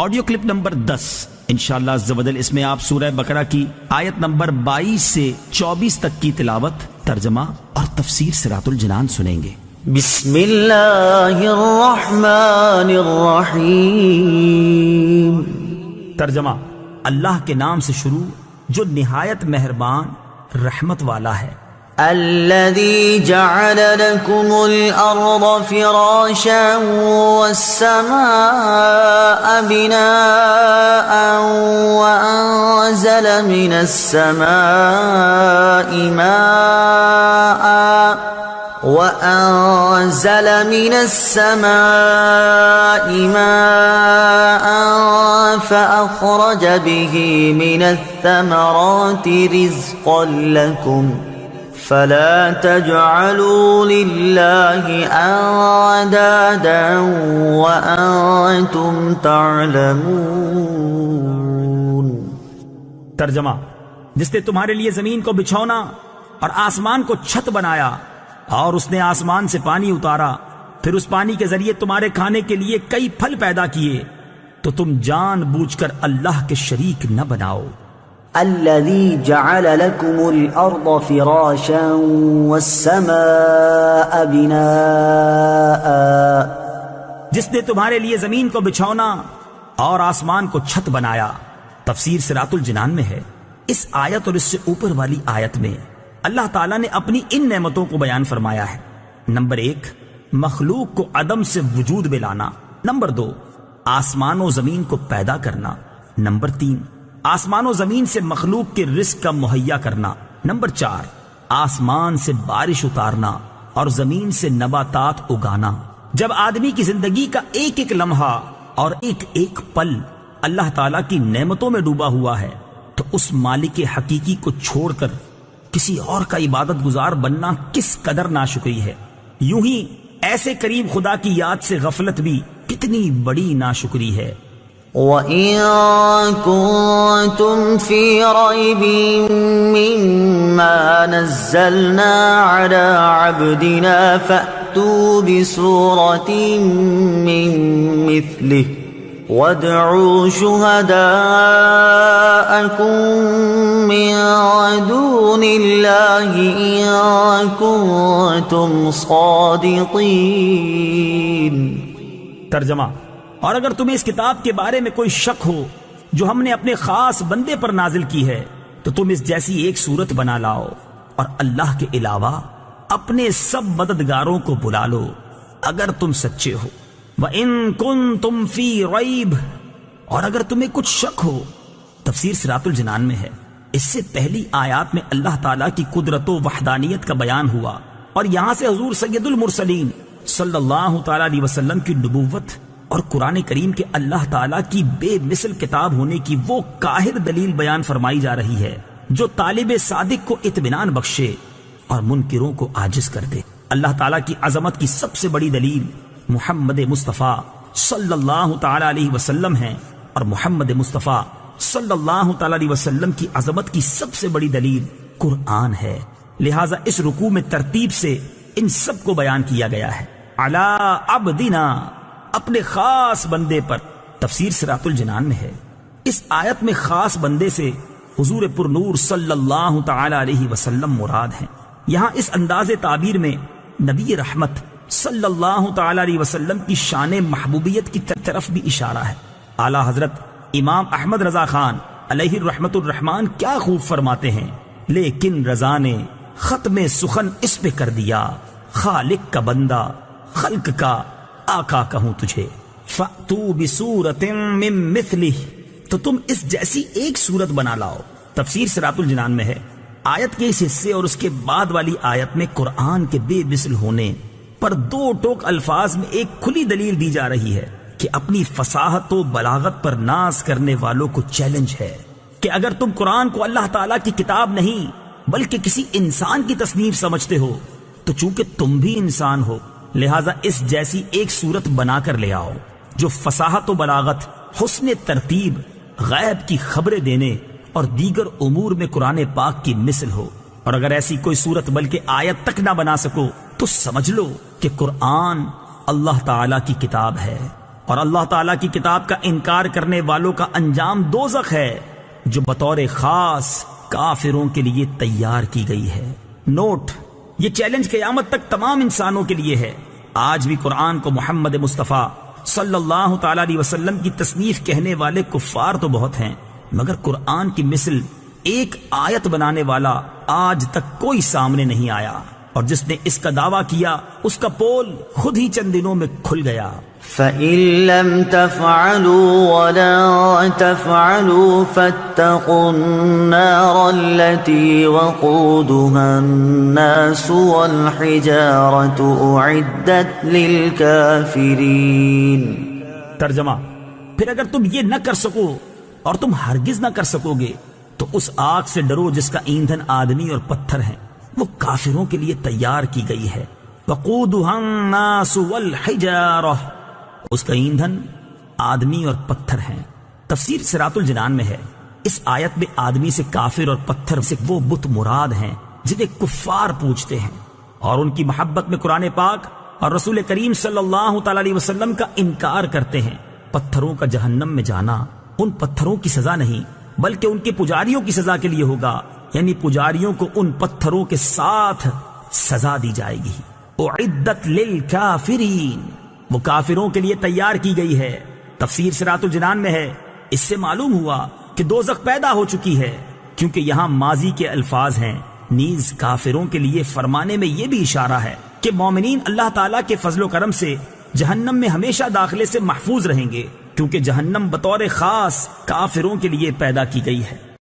Audio clip number 10 انشاءاللہ عز و جل، اس میں آپ سورہ بقرہ کی آیت نمبر 22 سے 24 تک کی تلاوت، ترجمہ اور تفسیر صراط الجنان سنیں گے۔ بسم اللہ الرحمن الرحیم۔ ترجمہ، اللہ کے نام سے شروع جو نہایت مہربان رحمت والا ہے۔ الذي جعل لكم الأرض فراشا والسماء بناء وأنزل من السماء ماء فأخرج به من الثمرات رزقا لكم فلا تجعلوا لله اندادا وانتم تعلمون۔ ترجمہ، جس نے تمہارے لیے زمین کو بچھونا اور آسمان کو چھت بنایا، اور اس نے آسمان سے پانی اتارا، پھر اس پانی کے ذریعے تمہارے کھانے کے لیے کئی پھل پیدا کیے، تو تم جان بوجھ کر اللہ کے شریک نہ بناؤ۔ الذي جعل لكم الأرض فراشا والسماء بناء، جس نے تمہارے لیے زمین کو بچھونا اور آسمان کو چھت بنایا۔ تفسیر صراط الجنان میں ہے۔ اس آیت اور اس سے اوپر والی آیت میں اللہ تعالیٰ نے اپنی ان نعمتوں کو بیان فرمایا ہے۔ نمبر 1، مخلوق کو عدم سے وجود میں لانا۔ نمبر 2، آسمان و زمین کو پیدا کرنا۔ نمبر 3، آسمان و زمین سے مخلوق کے رزق کا مہیا کرنا۔ نمبر 4، آسمان سے بارش اتارنا اور زمین سے نباتات اگانا۔ جب آدمی کی زندگی کا ایک ایک لمحہ اور ایک ایک پل اللہ تعالیٰ کی نعمتوں میں ڈوبا ہوا ہے، تو اس مالک حقیقی کو چھوڑ کر کسی اور کا عبادت گزار بننا کس قدر ناشکری ہے۔ یوں ہی ایسے کریم خدا کی یاد سے غفلت بھی کتنی بڑی ناشکری ہے۔ وَإِن كُنتُمْ فِي رَيْبٍ مِّمَّا نَزَّلْنَا عَلَى عَبْدِنَا فَأْتُوا بِسُورَةٍ مِّن مِّثْلِهِ وَادْعُوا شُهَدَاءَكُم مِّن دُونِ اللَّهِ إِن كُنتُمْ صَادِقِينَ۔ ترجمہ، اور اگر تمہیں اس کتاب کے بارے میں کوئی شک ہو جو ہم نے اپنے خاص بندے پر نازل کی ہے، تو تم اس جیسی ایک صورت بنا لاؤ اور اللہ کے علاوہ اپنے سب مددگاروں کو بلا لو اگر تم سچے ہو۔ وَإِن كُنتُمْ فِي رَيْبٍ، اور اگر تمہیں کچھ شک ہو۔ تفسیر صراط الجنان میں ہے۔ اس سے پہلی آیات میں اللہ تعالیٰ کی قدرت و وحدانیت کا بیان ہوا، اور یہاں سے حضور سید المرسلین صلی اللہ تعالیٰ علیہ وسلم کی نبوت اور قرآن کریم کے اللہ تعالیٰ کی بے مثل کتاب ہونے کی وہ قاہر دلیل بیان فرمائی جا رہی ہے جو طالب صادق کو اطمینان بخشے اور منکروں کو عاجز کر دے۔ اللہ تعالیٰ کی عظمت کی سب سے بڑی دلیل محمد مصطفیٰ صلی اللہ تعالیٰ علیہ وسلم ہیں، اور محمد مصطفیٰ صلی اللہ تعالیٰ علیہ وسلم کی عظمت کی سب سے بڑی دلیل قرآن ہے۔ لہٰذا اس رکوع میں ترتیب سے ان سب کو بیان کیا گیا ہے۔ علی عبدنا، اپنے خاص بندے پر۔ تفسیر صراط الجنان میں ہے۔ اس آیت میں خاص بندے سے حضور پر نور صلی اللہ تعالی علیہ وسلم مراد ہیں۔ یہاں اس انداز تعبیر میں نبی رحمت صلی اللہ تعالی علیہ وسلم کی شان محبوبیت کی طرف بھی اشارہ ہے۔ اعلیٰ حضرت امام احمد رضا خان علیہ الرحمت الرحمان کیا خوب فرماتے ہیں، لیکن رضا نے ختم سخن اس پہ کر دیا، خالق کا بندہ خلق کا آقا کہوں تجھے۔ فَأْتُوا بِسُورَةٍ مِّن مِّثْلِهِ، تو تم اس جیسی ایک صورت بنا لاؤ۔ تفسیر صراط الجنان میں ہے۔ آیت کے اس حصے اور اس کے بعد والی آیت میں قرآن کے بے مثل ہونے پر دو ٹوک الفاظ میں ایک کھلی دلیل دی جا رہی ہے کہ اپنی فصاحت و بلاغت پر ناز کرنے والوں کو چیلنج ہے کہ اگر تم قرآن کو اللہ تعالیٰ کی کتاب نہیں بلکہ کسی انسان کی تصنیف سمجھتے ہو، تو چونکہ تم بھی انسان ہو، لہٰذا اس جیسی ایک صورت بنا کر لے آؤ جو فصاحت و بلاغت، حسن ترتیب، غیب کی خبریں دینے اور دیگر امور میں قرآن پاک کی مثل ہو۔ اور اگر ایسی کوئی صورت بلکہ آیت تک نہ بنا سکو تو سمجھ لو کہ قرآن اللہ تعالیٰ کی کتاب ہے اور اللہ تعالیٰ کی کتاب کا انکار کرنے والوں کا انجام دوزخ ہے جو بطور خاص کافروں کے لیے تیار کی گئی ہے۔ نوٹ: یہ چیلنج قیامت تک تمام انسانوں کے لیے ہے۔ آج بھی قرآن کو محمد مصطفیٰ صلی اللہ تعالیٰ علیہ وسلم کی تصنیف کہنے والے کفار تو بہت ہیں، مگر قرآن کی مثل ایک آیت بنانے والا آج تک کوئی سامنے نہیں آیا، اور جس نے اس کا دعویٰ کیا اس کا پول خود ہی چند دنوں میں کھل گیا۔ فَإِن لَّمْ تَفْعَلُوا وَلَن تَفْعَلُوا فَاتَّقُوا النَّارَ الَّتِي وَقُودُهَا النَّاسُ وَالْحِجَارَةُ أُعِدَّتْ لِلْكَافِرِينَ۔ ترجمہ: پھر اگر تم یہ نہ کر سکو اور تم ہرگز نہ کر سکو گے تو اس آگ سے ڈرو جس کا ایندھن آدمی اور پتھر ہیں، وہ کافروں کے لیے تیار کی گئی ہے۔ وقودها الناس والحجارہ، اس کا ایندھن آدمی اور پتھر ہیں۔ تفسیر صراط الجنان میں ہے، اس آیت میں آدمی سے کافر اور پتھر سے وہ بت مراد ہیں جنہیں کفار پوجتے ہیں، اور ان کی محبت میں قرآن پاک اور رسول کریم صلی اللہ تعالی علیہ وسلم کا انکار کرتے ہیں۔ پتھروں کا جہنم میں جانا ان پتھروں کی سزا نہیں بلکہ ان کے پجاریوں کی سزا کے لیے ہوگا، یعنی پجاریوں کو ان پتھروں کے ساتھ سزا دی جائے گی۔ اعدت للکافرین، وہ کافروں کے لیے تیار کی گئی ہے۔ تفسیر صراط الجنان میں ہے، اس سے معلوم ہوا کہ دوزخ پیدا ہو چکی ہے، کیونکہ یہاں ماضی کے الفاظ ہیں۔ نیز کافروں کے لیے فرمانے میں یہ بھی اشارہ ہے کہ مومنین اللہ تعالیٰ کے فضل و کرم سے جہنم میں ہمیشہ داخلے سے محفوظ رہیں گے، کیونکہ جہنم بطور خاص کافروں کے لیے پیدا کی گئی ہے۔